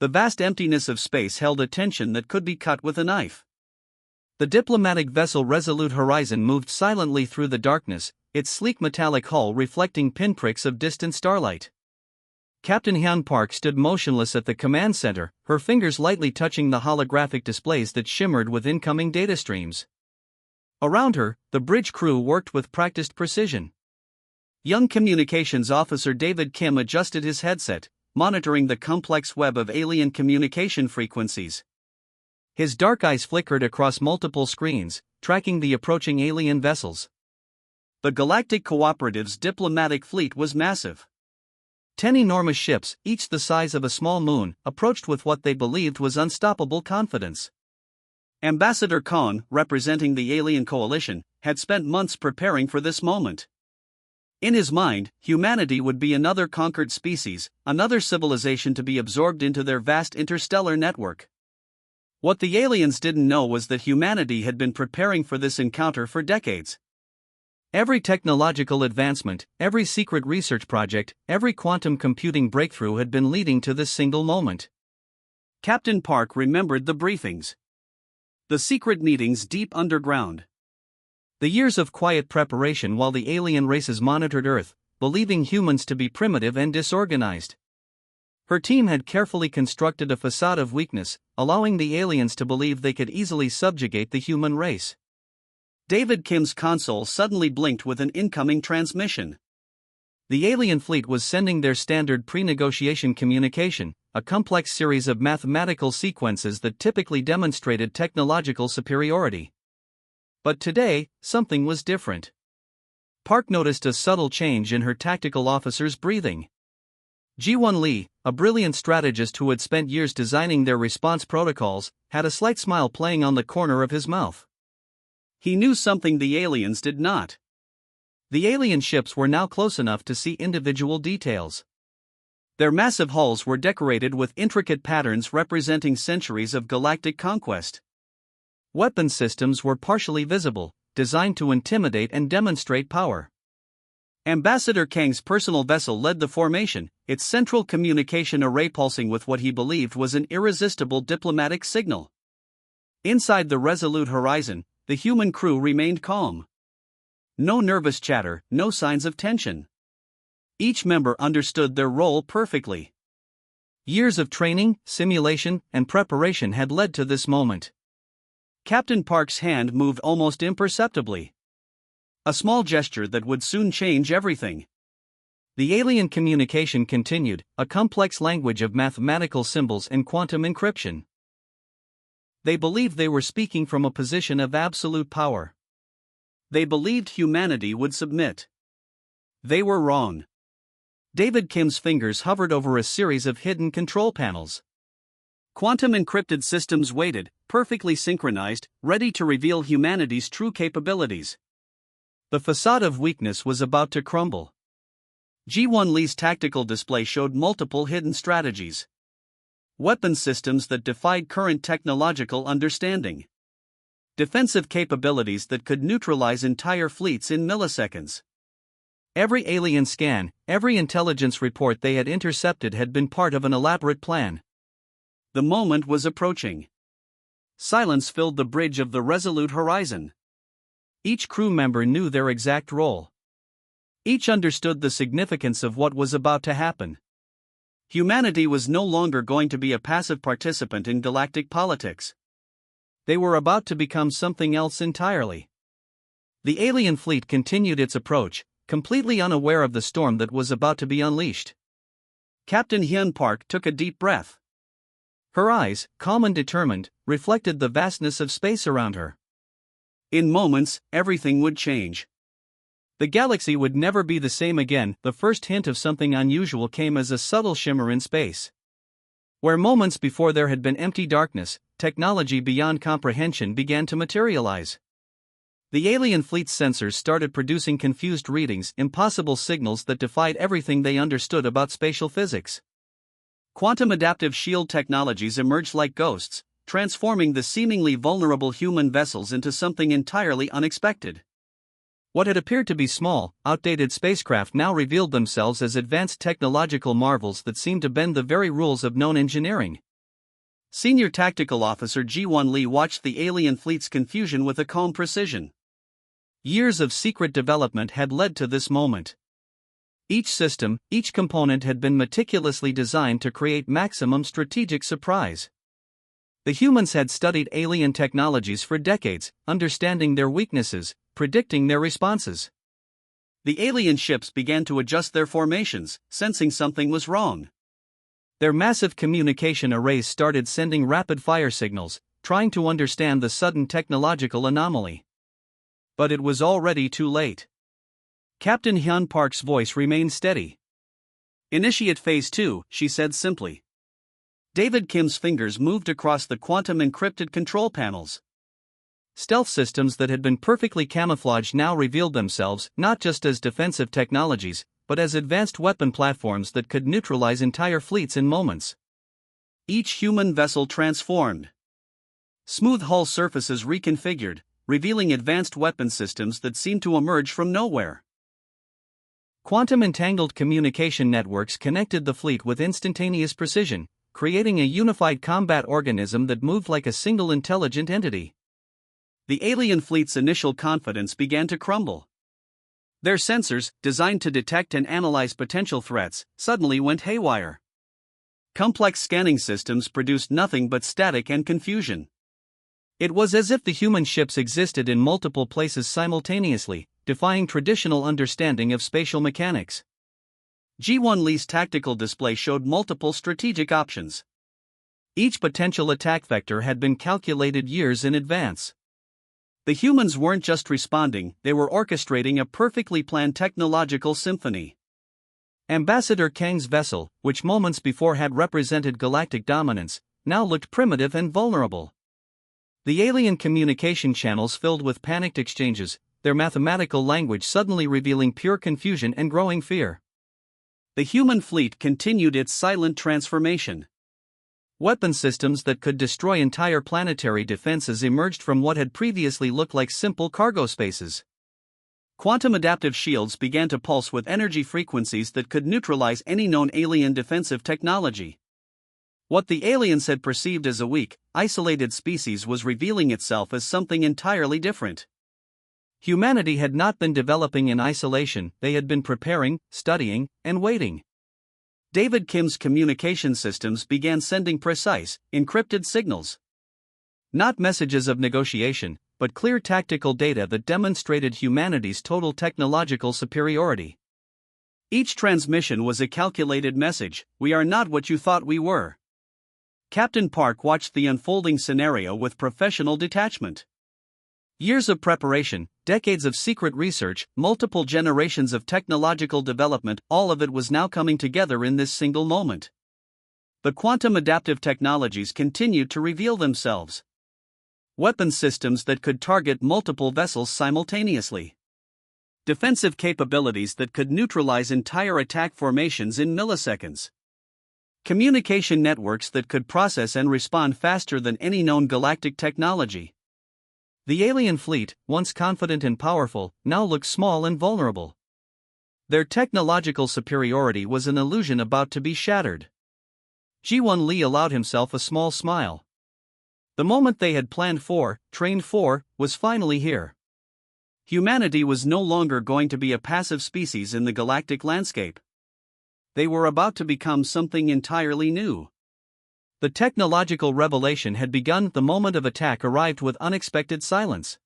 The vast emptiness of space held a tension that could be cut with a knife. The diplomatic vessel Resolute Horizon moved silently through the darkness, its sleek metallic hull reflecting pinpricks of distant starlight. Captain Hyun Park stood motionless at the command center, her fingers lightly touching the holographic displays that shimmered with incoming data streams. Around her, the bridge crew worked with practiced precision. Young Communications Officer David Kim adjusted his headset, monitoring the complex web of alien communication frequencies. His dark eyes flickered across multiple screens, tracking the approaching alien vessels. The Galactic Cooperative's diplomatic fleet was massive. 10 enormous ships, each the size of a small moon, approached with what they believed was unstoppable confidence. Ambassador Khan, representing the alien coalition, had spent months preparing for this moment. In his mind, humanity would be another conquered species, another civilization to be absorbed into their vast interstellar network. What the aliens didn't know was that humanity had been preparing for this encounter for decades. Every technological advancement, every secret research project, every quantum computing breakthrough had been leading to this single moment. Captain Park remembered the briefings. The secret meetings deep underground. The years of quiet preparation while the alien races monitored Earth, believing humans to be primitive and disorganized. Her team had carefully constructed a facade of weakness, allowing the aliens to believe they could easily subjugate the human race. David Kim's console suddenly blinked with an incoming transmission. The alien fleet was sending their standard pre-negotiation communication, a complex series of mathematical sequences that typically demonstrated technological superiority. But today, something was different. Park noticed a subtle change in her tactical officer's breathing. Ji-won Lee, a brilliant strategist who had spent years designing their response protocols, had a slight smile playing on the corner of his mouth. He knew something the aliens did not. The alien ships were now close enough to see individual details. Their massive hulls were decorated with intricate patterns representing centuries of galactic conquest. Weapon systems were partially visible, designed to intimidate and demonstrate power. Ambassador Kang's personal vessel led the formation, its central communication array pulsing with what he believed was an irresistible diplomatic signal. Inside the Resolute Horizon, the human crew remained calm. No nervous chatter, no signs of tension. Each member understood their role perfectly. Years of training, simulation, and preparation had led to this moment. Captain Park's hand moved almost imperceptibly. A small gesture that would soon change everything. The alien communication continued, a complex language of mathematical symbols and quantum encryption. They believed they were speaking from a position of absolute power. They believed humanity would submit. They were wrong. David Kim's fingers hovered over a series of hidden control panels. Quantum encrypted systems waited, perfectly synchronized, ready to reveal humanity's true capabilities. The facade of weakness was about to crumble. Ji-won Lee's tactical display showed multiple hidden strategies. Weapon systems that defied current technological understanding. Defensive capabilities that could neutralize entire fleets in milliseconds. Every alien scan, every intelligence report they had intercepted had been part of an elaborate plan. The moment was approaching. Silence filled the bridge of the Resolute Horizon. Each crew member knew their exact role. Each understood the significance of what was about to happen. Humanity was no longer going to be a passive participant in galactic politics. They were about to become something else entirely. The alien fleet continued its approach, completely unaware of the storm that was about to be unleashed. Captain Hyun Park took a deep breath. Her eyes, calm and determined, reflected the vastness of space around her. In moments, everything would change. The galaxy would never be the same again. The first hint of something unusual came as a subtle shimmer in space. Where moments before there had been empty darkness, technology beyond comprehension began to materialize. The alien fleet's sensors started producing confused readings, impossible signals that defied everything they understood about spatial physics. Quantum adaptive shield technologies emerged like ghosts, transforming the seemingly vulnerable human vessels into something entirely unexpected. What had appeared to be small, outdated spacecraft now revealed themselves as advanced technological marvels that seemed to bend the very rules of known engineering. Senior Tactical Officer Ji-Won Lee watched the alien fleet's confusion with a calm precision. Years of secret development had led to this moment. Each system, each component had been meticulously designed to create maximum strategic surprise. The humans had studied alien technologies for decades, understanding their weaknesses, predicting their responses. The alien ships began to adjust their formations, sensing something was wrong. Their massive communication arrays started sending rapid-fire signals, trying to understand the sudden technological anomaly. But it was already too late. Captain Hyun Park's voice remained steady. "Initiate Phase 2, she said simply. David Kim's fingers moved across the quantum-encrypted control panels. Stealth systems that had been perfectly camouflaged now revealed themselves not just as defensive technologies, but as advanced weapon platforms that could neutralize entire fleets in moments. Each human vessel transformed. Smooth hull surfaces reconfigured, revealing advanced weapon systems that seemed to emerge from nowhere. Quantum-entangled communication networks connected the fleet with instantaneous precision, creating a unified combat organism that moved like a single intelligent entity. The alien fleet's initial confidence began to crumble. Their sensors, designed to detect and analyze potential threats, suddenly went haywire. Complex scanning systems produced nothing but static and confusion. It was as if the human ships existed in multiple places simultaneously, defying traditional understanding of spatial mechanics. Ji-Won Lee's tactical display showed multiple strategic options. Each potential attack vector had been calculated years in advance. The humans weren't just responding, they were orchestrating a perfectly planned technological symphony. Ambassador Kang's vessel, which moments before had represented galactic dominance, now looked primitive and vulnerable. The alien communication channels filled with panicked exchanges, their mathematical language suddenly revealing pure confusion and growing fear. The human fleet continued its silent transformation. Weapon systems that could destroy entire planetary defenses emerged from what had previously looked like simple cargo spaces. Quantum-adaptive shields began to pulse with energy frequencies that could neutralize any known alien defensive technology. What the aliens had perceived as a weak, isolated species was revealing itself as something entirely different. Humanity had not been developing in isolation, they had been preparing, studying, and waiting. David Kim's communication systems began sending precise, encrypted signals. Not messages of negotiation, but clear tactical data that demonstrated humanity's total technological superiority. Each transmission was a calculated message: "We are not what you thought we were." Captain Park watched the unfolding scenario with professional detachment. Years of preparation, decades of secret research, multiple generations of technological development, all of it was now coming together in this single moment. The quantum adaptive technologies continued to reveal themselves. Weapon systems that could target multiple vessels simultaneously. Defensive capabilities that could neutralize entire attack formations in milliseconds. Communication networks that could process and respond faster than any known galactic technology. The alien fleet, once confident and powerful, now looked small and vulnerable. Their technological superiority was an illusion about to be shattered. Ji-Won Lee allowed himself a small smile. The moment they had planned for, trained for, was finally here. Humanity was no longer going to be a passive species in the galactic landscape. They were about to become something entirely new. The technological revelation had begun. The moment of attack arrived with unexpected silence.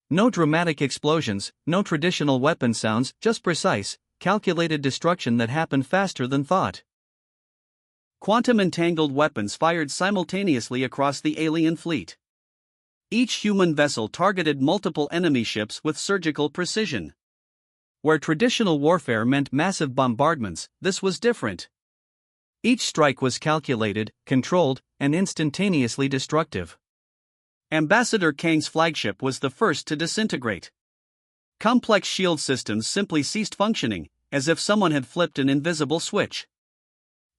No dramatic explosions, no traditional weapon sounds, just precise, calculated destruction that happened faster than thought. Quantum-entangled weapons fired simultaneously across the alien fleet. Each human vessel targeted multiple enemy ships with surgical precision. Where traditional warfare meant massive bombardments, this was different. Each strike was calculated, controlled, and instantaneously destructive. Ambassador Kang's flagship was the first to disintegrate. Complex shield systems simply ceased functioning, as if someone had flipped an invisible switch.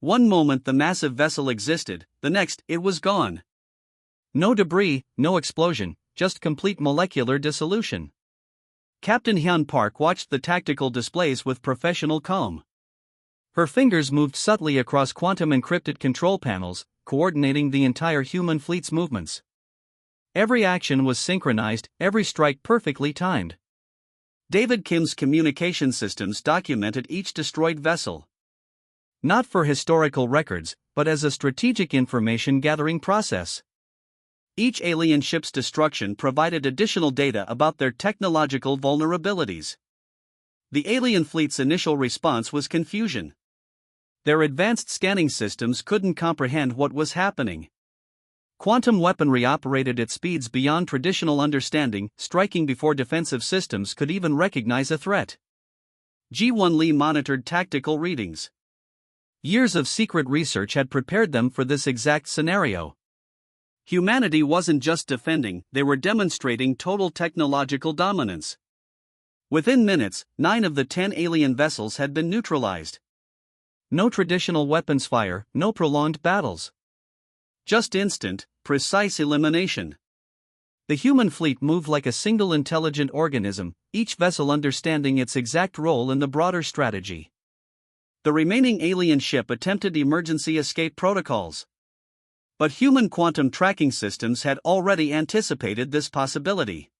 One moment the massive vessel existed, the next, it was gone. No debris, no explosion, just complete molecular dissolution. Captain Hyun Park watched the tactical displays with professional calm. Her fingers moved subtly across quantum-encrypted control panels, coordinating the entire human fleet's movements. Every action was synchronized, every strike perfectly timed. David Kim's communication systems documented each destroyed vessel. Not for historical records, but as a strategic information gathering process. Each alien ship's destruction provided additional data about their technological vulnerabilities. The alien fleet's initial response was confusion. Their advanced scanning systems couldn't comprehend what was happening. Quantum weaponry operated at speeds beyond traditional understanding, striking before defensive systems could even recognize a threat. Ji-1 Lee monitored tactical readings. Years of secret research had prepared them for this exact scenario. Humanity wasn't just defending, they were demonstrating total technological dominance. Within minutes, 9 of the 10 alien vessels had been neutralized. No traditional weapons fire, no prolonged battles. Just instant, precise elimination. The human fleet moved like a single intelligent organism, each vessel understanding its exact role in the broader strategy. The remaining alien ship attempted emergency escape protocols. But human quantum tracking systems had already anticipated this possibility.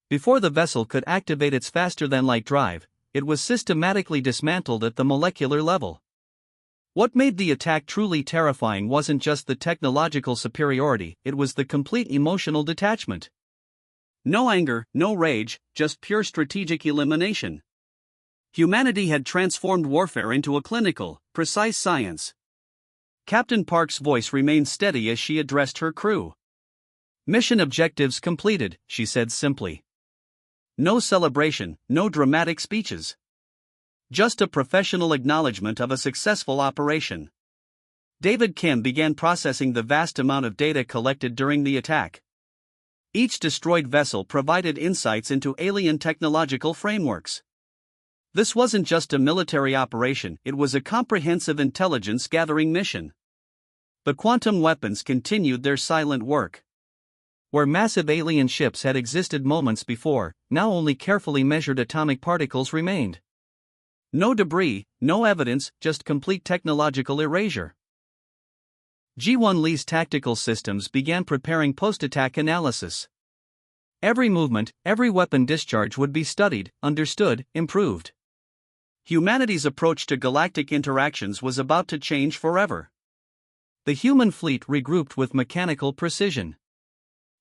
Before the vessel could activate its faster-than-light drive, it was systematically dismantled at the molecular level. What made the attack truly terrifying wasn't just the technological superiority, it was the complete emotional detachment. No anger, no rage, just pure strategic elimination. Humanity had transformed warfare into a clinical, precise science. Captain Park's voice remained steady as she addressed her crew. "Mission objectives completed," she said simply. No celebration, no dramatic speeches. Just a professional acknowledgement of a successful operation. David Kim began processing the vast amount of data collected during the attack. Each destroyed vessel provided insights into alien technological frameworks. This wasn't just a military operation, it was a comprehensive intelligence-gathering mission. The quantum weapons continued their silent work. Where massive alien ships had existed moments before, now only carefully measured atomic particles remained. No debris, no evidence, just complete technological erasure. Ji-1 Lee's tactical systems began preparing post-attack analysis. Every movement, every weapon discharge would be studied, understood, improved. Humanity's approach to galactic interactions was about to change forever. The human fleet regrouped with mechanical precision.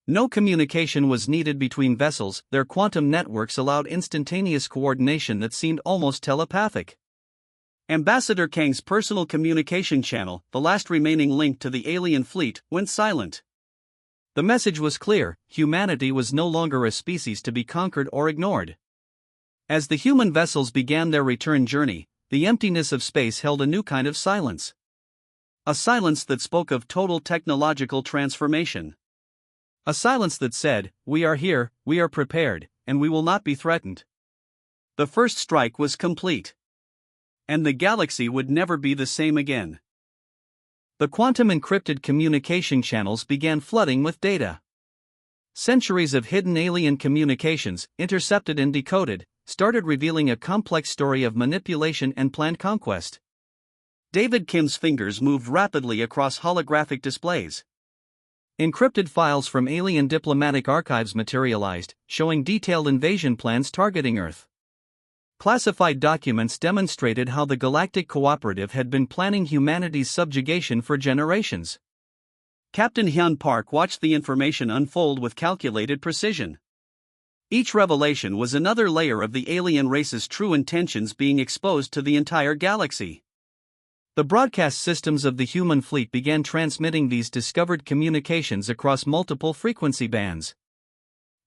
No communication was needed between vessels, their quantum networks allowed instantaneous coordination that seemed almost telepathic. Ambassador Kang's personal communication channel, the last remaining link to the alien fleet, went silent. The message was clear: humanity was no longer a species to be conquered or ignored. As the human vessels began their return journey, the emptiness of space held a new kind of silence. A silence that spoke of total technological transformation. A silence that said, "We are here, we are prepared, and we will not be threatened." The first strike was complete. And the galaxy would never be the same again. The quantum encrypted communication channels began flooding with data. Centuries of hidden alien communications, intercepted and decoded, started revealing a complex story of manipulation and planned conquest. David Kim's fingers moved rapidly across holographic displays. Encrypted files from alien diplomatic archives materialized, showing detailed invasion plans targeting Earth. Classified documents demonstrated how the Galactic Cooperative had been planning humanity's subjugation for generations. Captain Hyun Park watched the information unfold with calculated precision. Each revelation was another layer of the alien race's true intentions being exposed to the entire galaxy. The broadcast systems of the human fleet began transmitting these discovered communications across multiple frequency bands.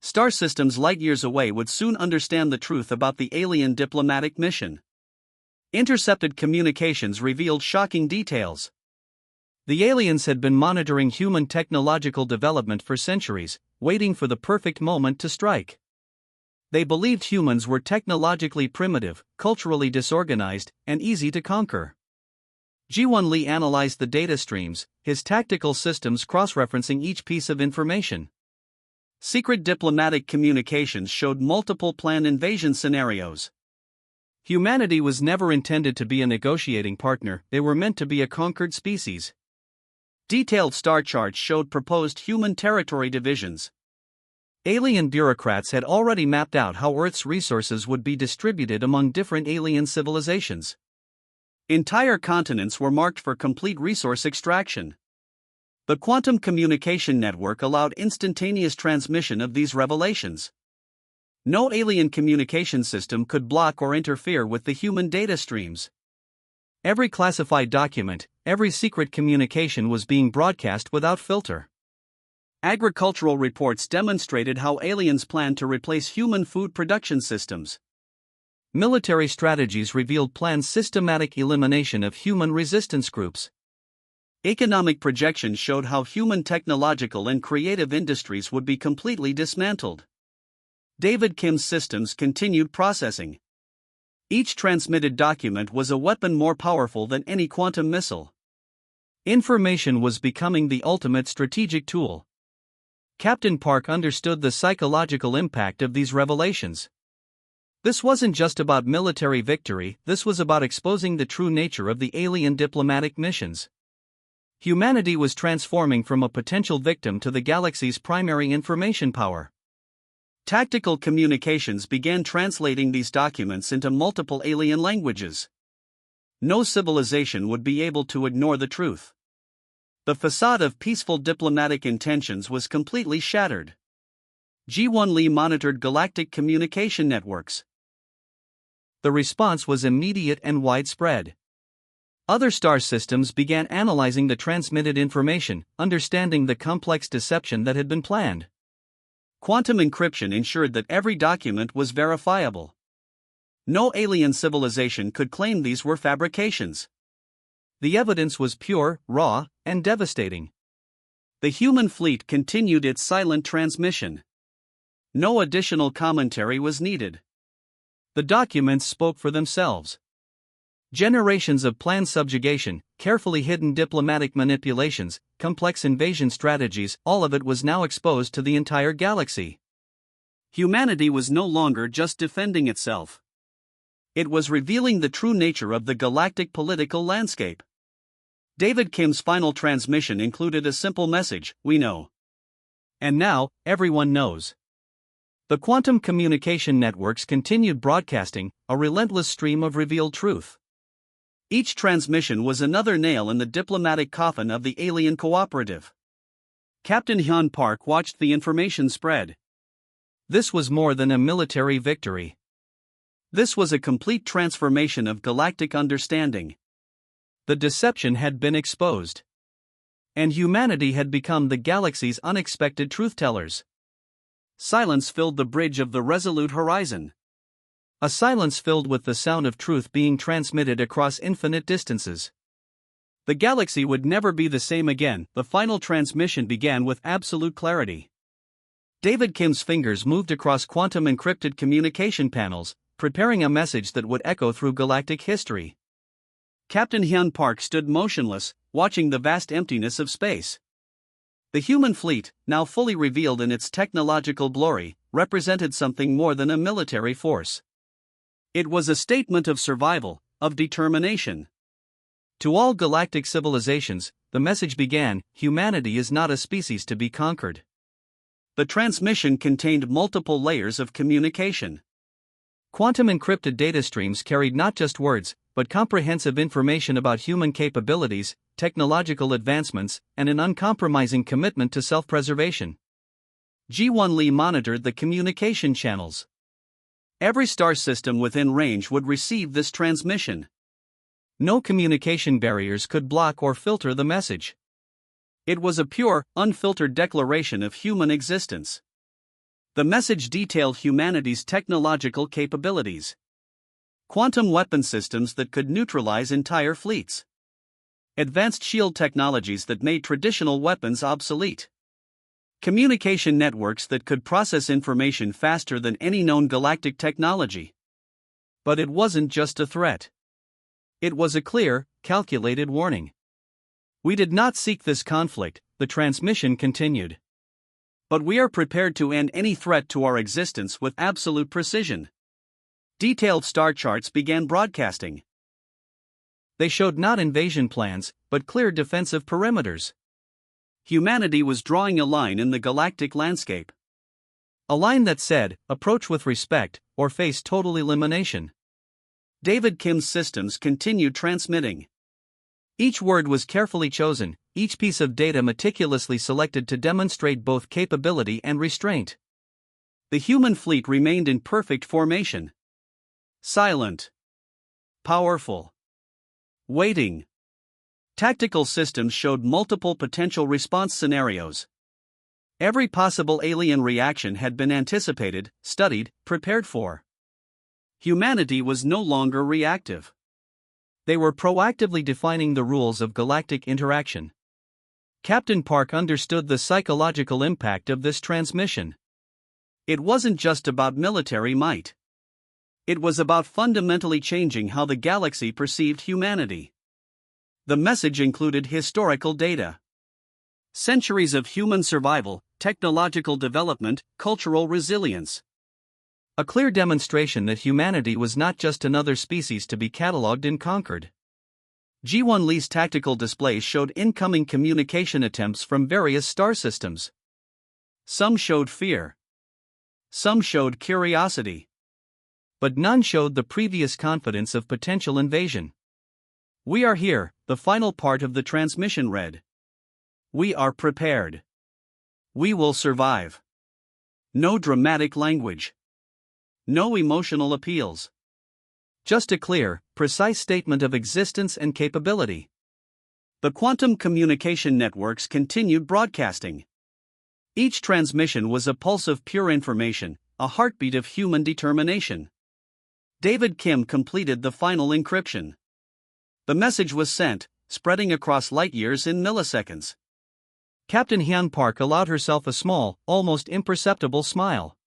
Star systems light years away would soon understand the truth about the alien diplomatic mission. Intercepted communications revealed shocking details. The aliens had been monitoring human technological development for centuries, waiting for the perfect moment to strike. They believed humans were technologically primitive, culturally disorganized, and easy to conquer. Ji-1 Lee analyzed the data streams, his tactical systems cross-referencing each piece of information. Secret diplomatic communications showed multiple planned invasion scenarios. Humanity was never intended to be a negotiating partner, they were meant to be a conquered species. Detailed star charts showed proposed human territory divisions. Alien bureaucrats had already mapped out how Earth's resources would be distributed among different alien civilizations. Entire continents were marked for complete resource extraction. The quantum communication network allowed instantaneous transmission of these revelations. No alien communication system could block or interfere with the human data streams. Every classified document, every secret communication was being broadcast without filter. Agricultural reports demonstrated how aliens planned to replace human food production systems. Military strategies revealed planned systematic elimination of human resistance groups. Economic projections showed how human technological and creative industries would be completely dismantled. David Kim's systems continued processing. Each transmitted document was a weapon more powerful than any quantum missile. Information was becoming the ultimate strategic tool. Captain Park understood the psychological impact of these revelations. This wasn't just about military victory, this was about exposing the true nature of the alien diplomatic missions. Humanity was transforming from a potential victim to the galaxy's primary information power. Tactical communications began translating these documents into multiple alien languages. No civilization would be able to ignore the truth. The facade of peaceful diplomatic intentions was completely shattered. Ji-1 Lee monitored galactic communication networks. The response was immediate and widespread. Other star systems began analyzing the transmitted information, understanding the complex deception that had been planned. Quantum encryption ensured that every document was verifiable. No alien civilization could claim these were fabrications. The evidence was pure, raw, and devastating. The human fleet continued its silent transmission. No additional commentary was needed. The documents spoke for themselves. Generations of planned subjugation, carefully hidden diplomatic manipulations, complex invasion strategies, all of it was now exposed to the entire galaxy. Humanity was no longer just defending itself. It was revealing the true nature of the galactic political landscape. David Kim's final transmission included a simple message: "We know. And now, everyone knows." The quantum communication networks continued broadcasting, a relentless stream of revealed truth. Each transmission was another nail in the diplomatic coffin of the alien cooperative. Captain Hyun Park watched the information spread. This was more than a military victory. This was a complete transformation of galactic understanding. The deception had been exposed. And humanity had become the galaxy's unexpected truth-tellers. Silence filled the bridge of the resolute horizon. A silence filled with the sound of truth being transmitted across infinite distances. The galaxy would never be the same again. The final transmission began with absolute clarity. David Kim's fingers moved across quantum encrypted communication panels, preparing a message that would echo through galactic history. Captain Hyun Park stood motionless, watching the vast emptiness of space. The human fleet, now fully revealed in its technological glory, represented something more than a military force. It was a statement of survival, of determination. To all galactic civilizations, the message began: humanity is not a species to be conquered. The transmission contained multiple layers of communication. Quantum encrypted data streams carried not just words, but comprehensive information about human capabilities, technological advancements, and an uncompromising commitment to self-preservation. Ji-1 Lee monitored the communication channels. Every star system within range would receive this transmission. No communication barriers could block or filter the message. It was a pure, unfiltered declaration of human existence. The message detailed humanity's technological capabilities. Quantum weapon systems that could neutralize entire fleets. Advanced shield technologies that made traditional weapons obsolete. Communication networks that could process information faster than any known galactic technology. But it wasn't just a threat. It was a clear, calculated warning. We did not seek this conflict, the transmission continued. But we are prepared to end any threat to our existence with absolute precision. Detailed star charts began broadcasting. They showed not invasion plans, but clear defensive perimeters. Humanity was drawing a line in the galactic landscape. A line that said, approach with respect, or face total elimination. David Kim's systems continued transmitting. Each word was carefully chosen, each piece of data meticulously selected to demonstrate both capability and restraint. The human fleet remained in perfect formation. Silent. Powerful. Waiting. Tactical systems showed multiple potential response scenarios. Every possible alien reaction had been anticipated, studied, prepared for. Humanity was no longer reactive. They were proactively defining the rules of galactic interaction. Captain Park understood the psychological impact of this transmission. It wasn't just about military might. It was about fundamentally changing how the galaxy perceived humanity. The message included historical data. Centuries of human survival, technological development, cultural resilience. A clear demonstration that humanity was not just another species to be catalogued and conquered. G1 Lee's tactical displays showed incoming communication attempts from various star systems. Some showed fear. Some showed curiosity. But none showed the previous confidence of potential invasion. We are here, the final part of the transmission read. We are prepared. We will survive. No dramatic language. No emotional appeals. Just a clear, precise statement of existence and capability. The quantum communication networks continued broadcasting. Each transmission was a pulse of pure information, a heartbeat of human determination. David Kim completed the final encryption. The message was sent, spreading across light years in milliseconds. Captain Hyun Park allowed herself a small, almost imperceptible smile.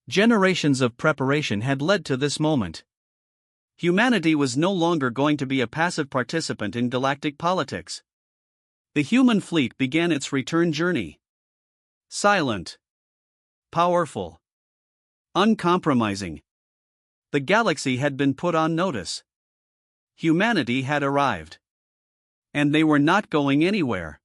Generations of preparation had led to this moment. Humanity was no longer going to be a passive participant in galactic politics. The human fleet began its return journey. Silent. Powerful. Uncompromising. The galaxy had been put on notice. Humanity had arrived. And they were not going anywhere.